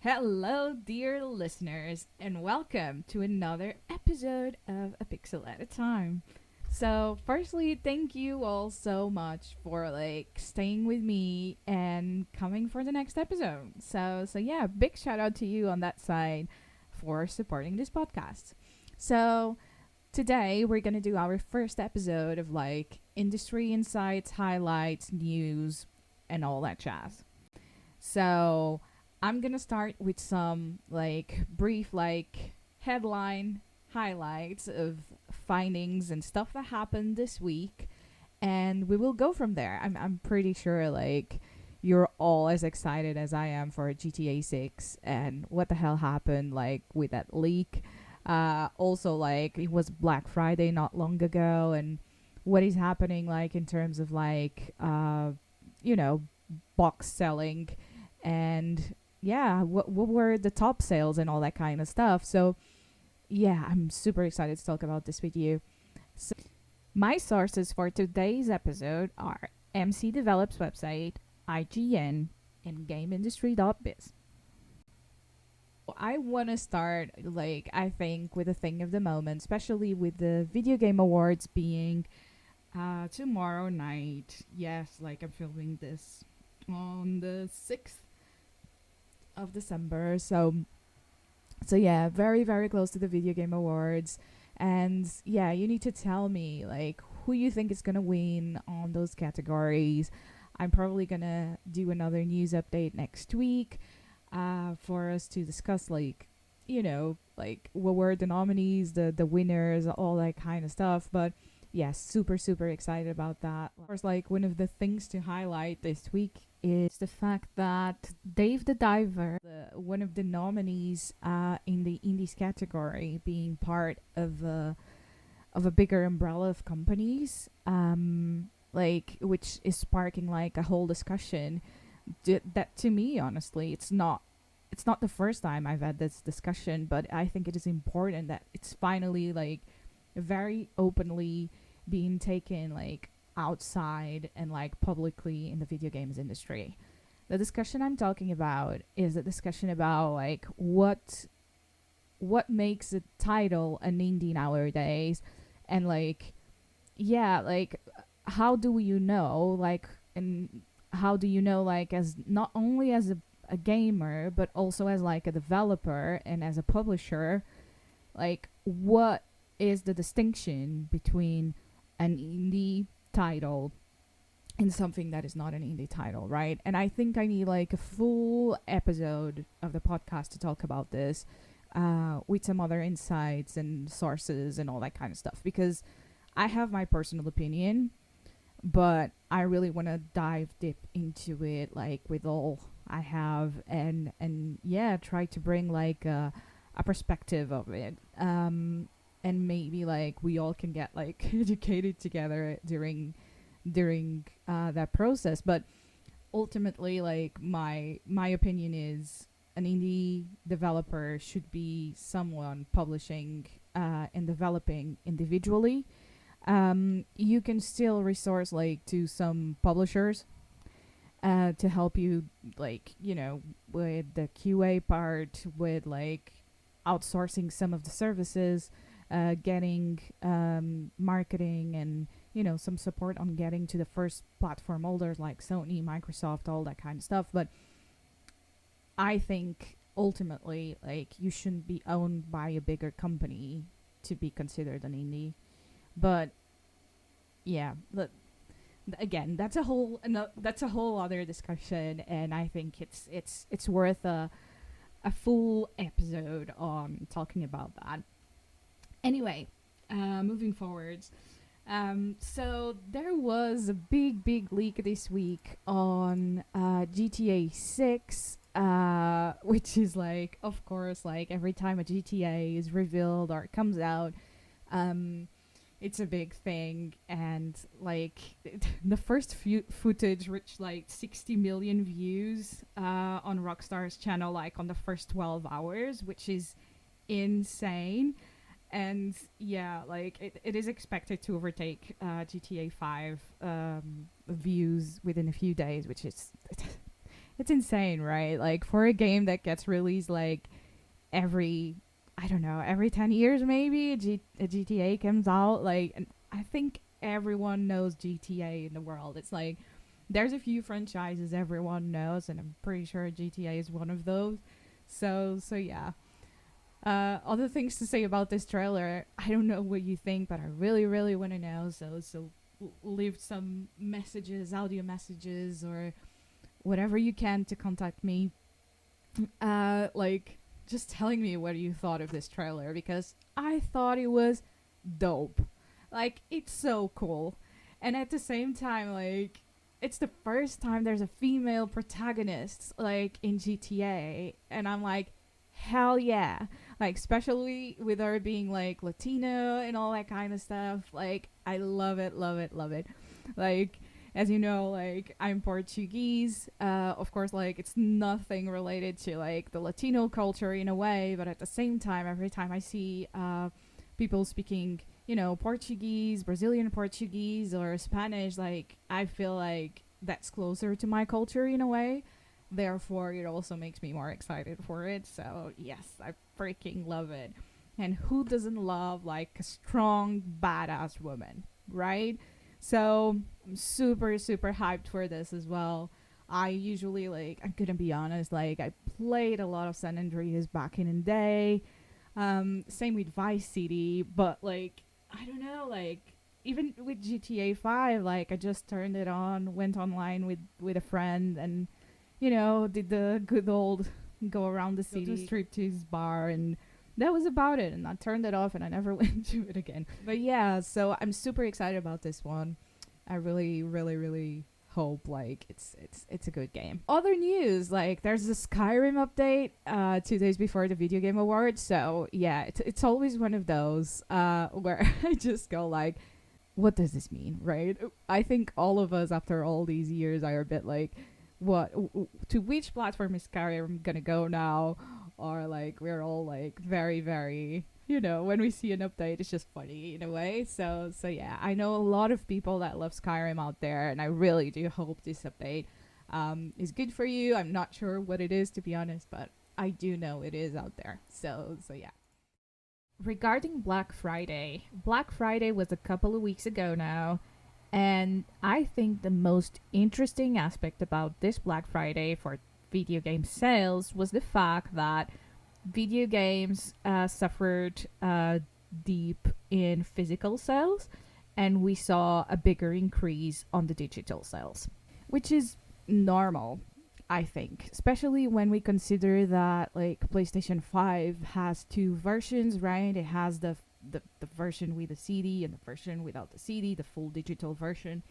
Hello, dear listeners, and welcome to another episode of A Pixel at a Time. So, firstly, thank you all so much for staying with me and coming for the next episode. So yeah, big shout out to you on that side for supporting this podcast. So, today we're going to do our first episode of industry insights, highlights, news, and all that jazz. So I'm gonna start with some brief headline highlights of findings and stuff that happened this week, and we will go from there. I'm pretty sure you're all as excited as I am for GTA 6 and what the hell happened with that leak. Also, it was Black Friday not long ago, and what is happening in terms of you know box selling, and yeah, what were the top sales and all that kind of stuff. So yeah, I'm super excited to talk about this with you. So my sources for today's episode are MC Develops website, IGN, and GameIndustry.biz. I want to start, I think, with a thing of the moment, especially with the Video Game Awards being tomorrow night. Yes, I'm filming this on the 6th of December. So yeah, very very close to the Video Game Awards. And yeah, you need to tell me who you think is going to win on those categories. I'm probably going to do another news update next week for us to discuss what were the nominees, the winners, all that kind of stuff. But yeah, super super excited about that. Of course, one of the things to highlight this week is the fact that Dave the Diver, one of the nominees in the indies category, being part of a bigger umbrella of companies, which is sparking a whole discussion. That to me, honestly, it's not the first time I've had this discussion, but I think it is important that it's finally very openly being taken outside and publicly in the video games industry. The discussion I'm talking about is a discussion about what makes a title an indie nowadays, and yeah, how do you know and how do you know as not only as a gamer but also as a developer and as a publisher, what is the distinction between an indie title and something that is not an indie title, right? And I think I need a full episode of the podcast to talk about this, with some other insights and sources and all that kind of stuff, because I have my personal opinion, but I really want to dive deep into it, with all I have, and yeah, try to bring a perspective of it, and maybe we all can get educated together during that process. But ultimately, my opinion is an indie developer should be someone publishing and developing individually. You can still resource to some publishers to help you, with the QA part, with outsourcing some of the services, getting marketing, and some support on getting to the first platform holders like Sony, Microsoft, all that kind of stuff. But I think ultimately, you shouldn't be owned by a bigger company to be considered an indie. But yeah, again, that's a whole other discussion, and I think it's worth a full episode on talking about that. Anyway, moving forwards. So there was a big leak this week on GTA 6, which is of course, every time a GTA is revealed or it comes out, it's a big thing. And the first footage reached 60 million views on Rockstar's channel, on the first 12 hours, which is insane. And yeah, it is expected to overtake GTA 5 views within a few days, which is it's insane, right? Like for a game that gets released like every, I don't know, every 10 years maybe a GTA comes out. Like, and I think everyone knows GTA in the world. It's like there's a few franchises everyone knows, and I'm pretty sure GTA is one of those. So yeah. Other things to say about this trailer. I don't know what you think, but I really, really want to know. So leave some messages, audio messages, or whatever you can to contact me. Like just telling me what you thought of this trailer, because I thought it was dope. Like it's so cool, and at the same time, like it's the first time there's a female protagonist like in GTA, and I'm like, hell yeah! Like especially with her being like Latino and all that kind of stuff. Like I love it, love it, love it. Like as you know, like I'm Portuguese. Of course, like it's nothing related to like the Latino culture in a way, but at the same time, every time I see people speaking, you know, Portuguese, Brazilian Portuguese, or Spanish, like I feel like that's closer to my culture in a way. Therefore, it also makes me more excited for it. So yes, I freaking love it. And who doesn't love like a strong, badass woman, right? So I'm super, super hyped for this as well. I usually like, I'm gonna be honest, like I played a lot of San Andreas back in the day. Same with Vice City, but like I don't know, like even with GTA 5, like I just turned it on, went online with a friend, and you know did the good old go around the city, go to a striptease bar, and that was about it. And I turned it off, and I never went to it again. But yeah, so I'm super excited about this one. I really, really, really hope like it's a good game. Other news, like there's a Skyrim update 2 days before the Video Game Awards. So yeah, it's always one of those where I just go like, what does this mean, right? I think all of us after all these years are a bit like, what to which platform is Skyrim gonna go now? Or like we're all like very, very, you know, when we see an update it's just funny in a way. So yeah, I know a lot of people that love Skyrim out there, and I really do hope this update is good for you. I'm not sure what it is, to be honest, but I do know it is out there. So yeah. Regarding Black Friday was a couple of weeks ago now, and I think the most interesting aspect about this Black Friday for video game sales was the fact that video games suffered deep in physical sales, and we saw a bigger increase on the digital sales, which is normal, I think, especially when we consider that like PlayStation 5 has two versions, right? It has the version with the CD and the version without the CD, the full digital version.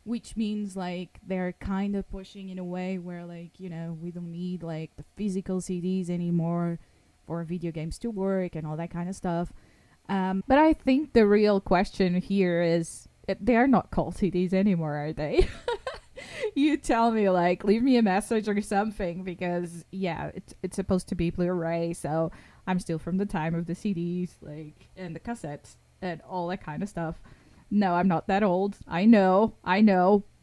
Which means like they're kind of pushing in a way where like, you know, we don't need like the physical CDs anymore for video games to work and all that kind of stuff. But I think the real question here is, they are not called CDs anymore, are they? You tell me, like, leave me a message or something, because yeah, it's supposed to be Blu-ray, so I'm still from the time of the CDs, like, and the cassettes and all that kind of stuff. No, I'm not that old. I know,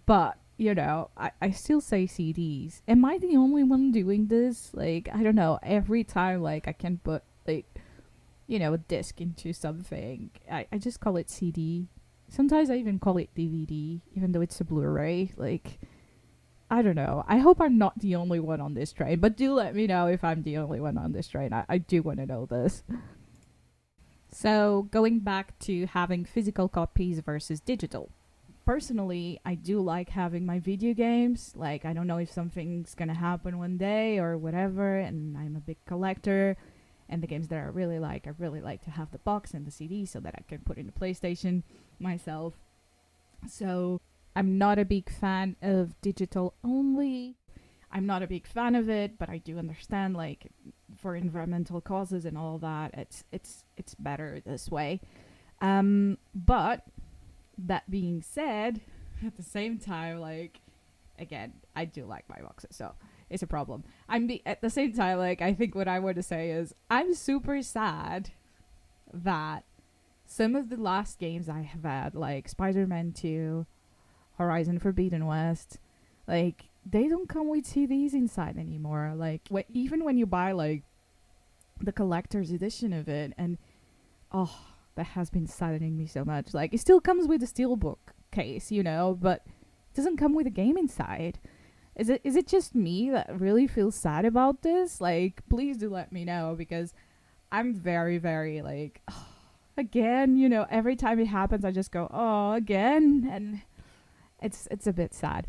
but you know, I still say CDs. Am I the only one doing this? Like, I don't know. Every time, like, I can put like, you know, a disc into something, I just call it CD. Sometimes I even call it DVD, even though it's a Blu-ray. Like, I don't know. I hope I'm not the only one on this train, but do let me know if I'm the only one on this train. I do want to know this. So, going back to having physical copies versus digital. Personally, I do like having my video games. Like, I don't know if something's gonna happen one day or whatever, and I'm a big collector. And the games that I really like to have the box and the CD so that I can put in the PlayStation myself. So, I'm not a big fan of digital only. I'm not a big fan of it, but I do understand, like, for environmental causes and all that, it's better this way. But that being said, at the same time, like, again, I do like my boxes, so it's a problem. At the same time, like, I think what I want to say is I'm super sad that some of the last games I have had, like Spider-Man 2, Horizon Forbidden West, like, they don't come with CDs inside anymore. Like even when you buy like the collector's edition of it, and oh, that has been saddening me so much. Like it still comes with a steelbook case, but it doesn't come with a game inside. Is it just me that really feels sad about this? Like, please do let me know, because I'm very, very like, oh, again, every time it happens I just go, oh, again, and it's a bit sad.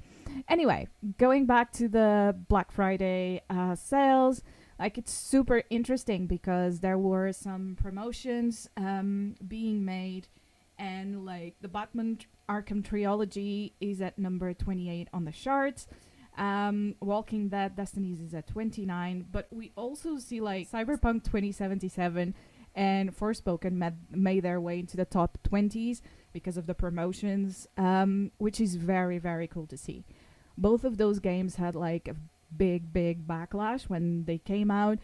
Anyway, going back to the Black Friday sales, like it's super interesting because there were some promotions being made, and like the Batman Arkham trilogy is at number 28 on the charts. Walking Dead Destinies is at 29, but we also see like Cyberpunk 2077 and Forspoken made their way into the top 20s because of the promotions, which is very, very cool to see. Both of those games had like a big, big backlash when they came out,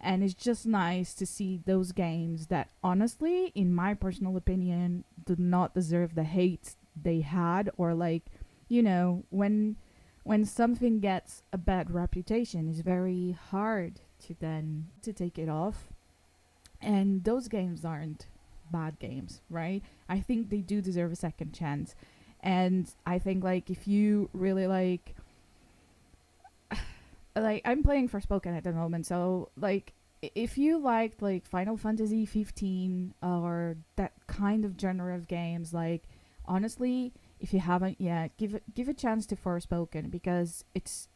and it's just nice to see those games that honestly, in my personal opinion, do not deserve the hate they had, or like, when something gets a bad reputation, it's very hard to then to take it off. And those games aren't bad games, right? I think they do deserve a second chance. And I think like if you really like I'm playing Forspoken at the moment, so like if you liked like Final Fantasy 15 or that kind of genre of games, like honestly, if you haven't yet, give a chance to Forspoken, because it's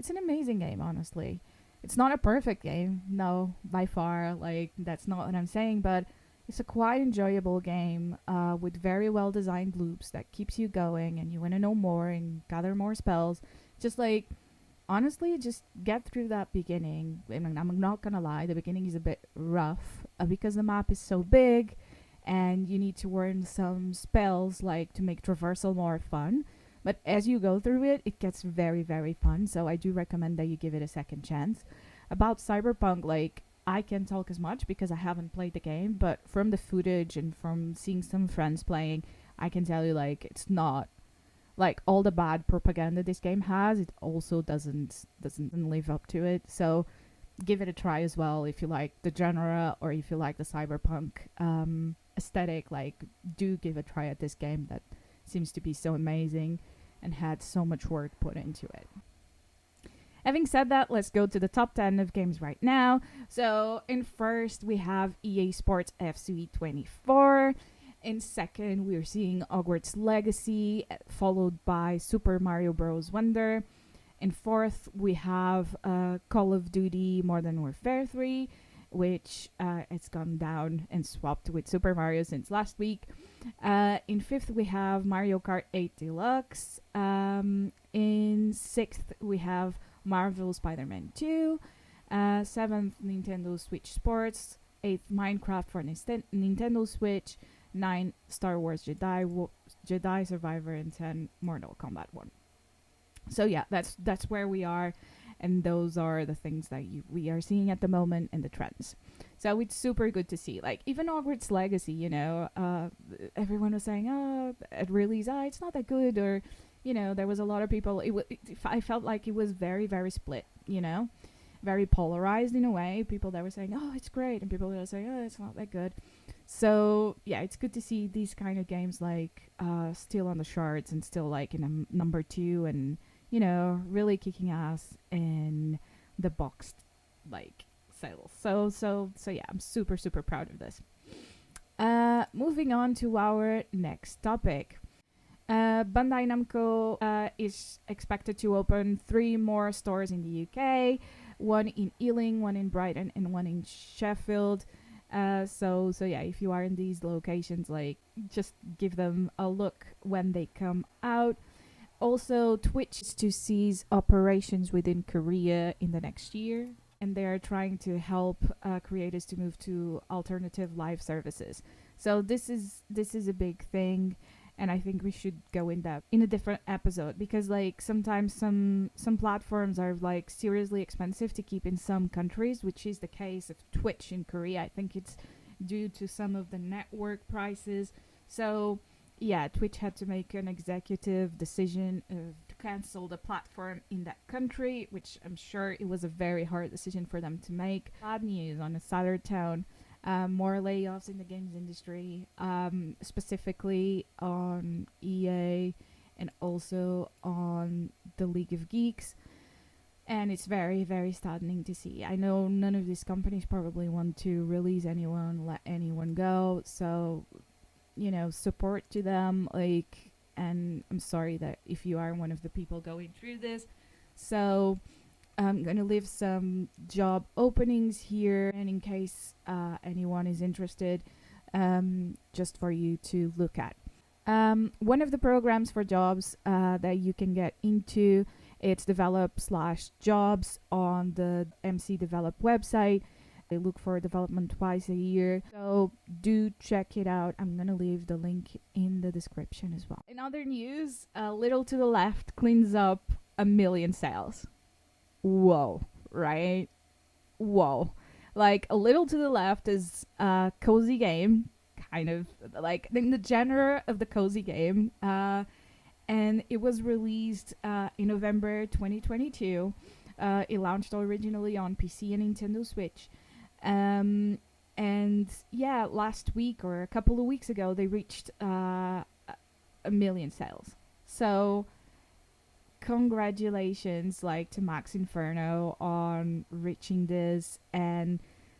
an amazing game. Honestly, it's not a perfect game, no, by far. Like that's not what I'm saying, but it's a quite enjoyable game with very well designed loops that keeps you going, and you want to know more and gather more spells. Just like honestly, just get through that beginning. I mean, I'm not gonna lie, the beginning is a bit rough because the map is so big and you need to learn some spells like to make traversal more fun. But as you go through it, it gets very, very fun. So I do recommend that you give it a second chance. About Cyberpunk, like I can't talk as much because I haven't played the game, but from the footage and from seeing some friends playing, I can tell you like it's not like all the bad propaganda this game has. It also doesn't live up to it. So give it a try as well if you like the genre or if you like the cyberpunk aesthetic. Like do give a try at this game that seems to be so amazing and had so much work put into it. Having said that, let's go to the top 10 of games right now. So in first we have EA Sports FC 24. In second, we're seeing Hogwarts Legacy, followed by Super Mario Bros. Wonder. In fourth, we have Call of Duty Modern Warfare 3, which it's gone down and swapped with Super Mario since last week. In fifth, we have Mario Kart 8 Deluxe. In sixth, we have Marvel Spider-Man 2. Seventh, Nintendo Switch Sports. Eighth, Minecraft for Nintendo Switch. 9, Star Wars Jedi Survivor, and 10, Mortal Kombat 1. So yeah, that's where we are, and those are the things that we are seeing at the moment and the trends. So it's super good to see. Like even Hogwarts Legacy, everyone was saying, oh, at release, it's not that good, or there was a lot of people. I felt like it was very, very split. Very polarized in a way. People that were saying, oh, it's great, and people that were saying, oh, it's not that good. So yeah, it's good to see these kind of games like still on the charts and still like in number 2, and really kicking ass in the boxed like sales. So yeah, I'm super, super proud of this. Moving on to our next topic. Bandai Namco is expected to open 3 more stores in the UK, one in Ealing, one in Brighton, and one in Sheffield. So yeah, if you are in these locations, like just give them a look when they come out. Also, Twitch is to cease operations within Korea in the next year, and they are trying to help creators to move to alternative live services. So this is a big thing. And I think we should go in depth in a different episode, because like sometimes some platforms are like seriously expensive to keep in some countries, which is the case of Twitch in Korea. I think it's due to some of the network prices. So yeah, Twitch had to make an executive decision of cancel the platform in that country, which I'm sure it was a very hard decision for them to make. Bad news on a sadder tone. More layoffs in the games industry, specifically on EA and also on the League of Geeks. And it's very, very saddening to see. I know none of these companies probably want to release anyone, let anyone go. So, support to them. And I'm sorry that if you are one of the people going through this. So I'm going to leave some job openings here, and in case anyone is interested, just for you to look at. One of the programs for jobs that you can get into, it's develop/jobs on the MC Develop website. They look for development twice a year, so do check it out. I'm gonna leave the link in the description as well. In other news, a little to the left cleans up 1 million sales. Whoa, right? Whoa. Like, a little to the left is a cozy game, kind of like in the genre of the cozy game. And it was released in November 2022. It launched originally on PC and Nintendo Switch. And yeah, last week or a couple of weeks ago, they reached 1 million sales. So congratulations, to Max Inferno on reaching this, and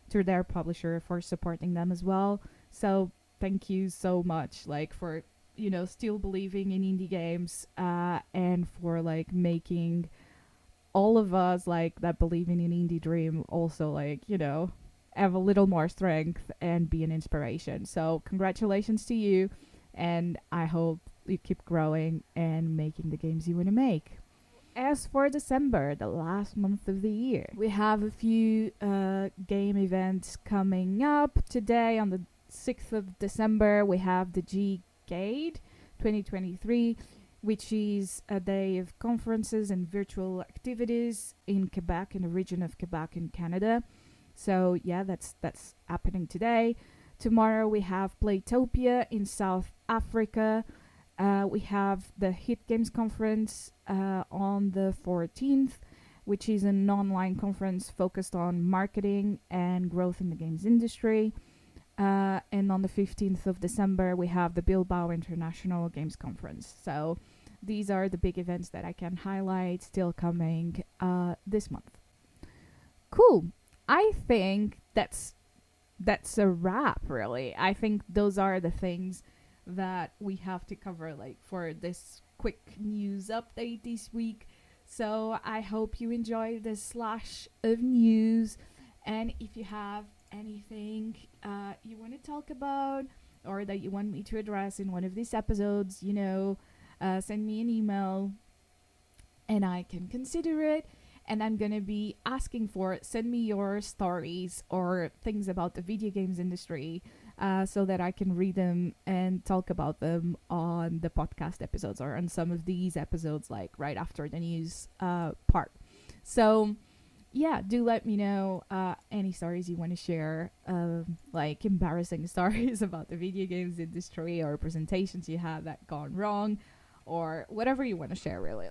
to their publisher for supporting them as well. So thank you so much, for still believing in indie games, and for making all of us that believing in indie dream also have a little more strength and be an inspiration. So congratulations to you, and I hope you keep growing and making the games you want to make. As for December, the last month of the year, we have a few game events coming up. Today, on the 6th of December, we have the G-Gade 2023, which is a day of conferences and virtual activities in Quebec, in the region of Quebec in Canada. So yeah, that's happening today. Tomorrow we have Playtopia in South Africa. We have the Hit Games Conference on the 14th, which is an online conference focused on marketing and growth in the games industry. And on the 15th of December, we have the Bilbao International Games Conference. So these are the big events that I can highlight still coming this month. Cool. I think that's a wrap, really. I think those are the things that we have to cover for this quick news update this week. So I hope you enjoyed this slash of news, and if you have anything you want to talk about or that you want me to address in one of these episodes, send me an email and I can consider it. And I'm gonna be asking send me your stories or things about the video games industry, so that I can read them and talk about them on the podcast episodes or on some of these episodes, right after the news part. So yeah, do let me know any stories you want to share, embarrassing stories about the video games industry, or presentations you have that gone wrong, or whatever you want to share. Really,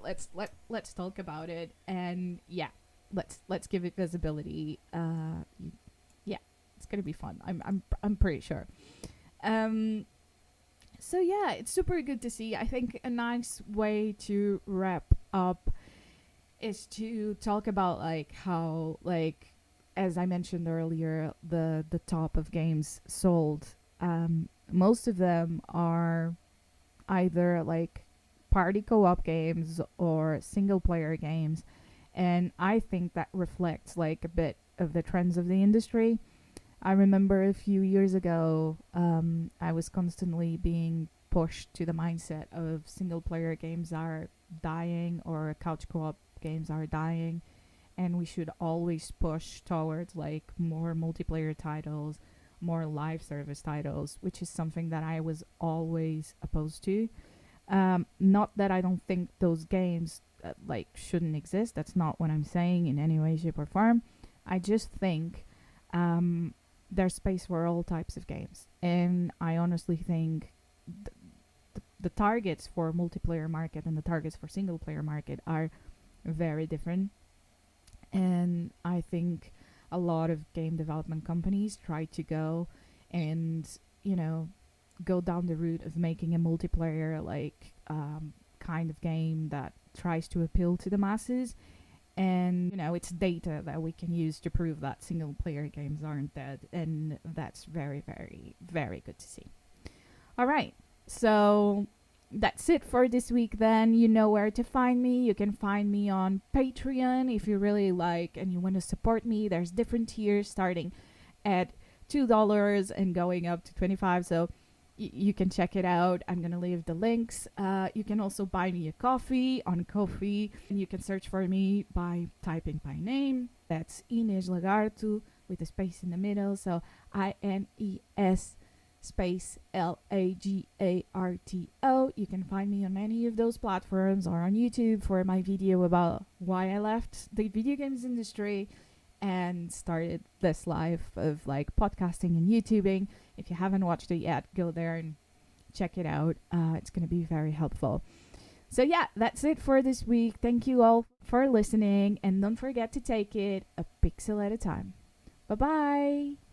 let's talk about it, and yeah, let's give it visibility. Yeah, it's gonna be fun. I'm pretty sure. So yeah, it's super good to see. I think a nice way to wrap up is to talk about how as I mentioned earlier, the top of games sold, most of them are either party co-op games or single player games, and I think that reflects a bit of the trends of the industry. I remember a few years ago, I was constantly being pushed to the mindset of single player games are dying, or couch co-op games are dying, and we should always push towards more multiplayer titles, more live service titles, which is something that I was always opposed to. Not that I don't think those games shouldn't exist. That's not what I'm saying in any way, shape, or form. I just think there's space for all types of games, and I honestly think the the targets for multiplayer market and the targets for single player market are very different. And I think a lot of game development companies try to go and, go down the route of making a multiplayer kind of game that tries to appeal to the masses. And it's data that we can use to prove that single player games aren't dead, and that's very, very, very good to see. All right, so that's it for this week. Then you know where to find me. You can find me on Patreon if you really like and you want to support me. There's different tiers starting at $2 and going up to 25. So you can check it out. I'm gonna leave the links. You can also buy me a coffee on Ko-fi, and you can search for me by typing my name. That's Ines Lagarto with a space in the middle. So INES space LAGARTO. You can find me on any of those platforms or on YouTube for my video about why I left the video games industry and started this life of podcasting and YouTubing. If you haven't watched it yet, go there and check it out. It's going to be very helpful. So yeah, that's it for this week. Thank you all for listening, and don't forget to take it a pixel at a time. Bye-bye.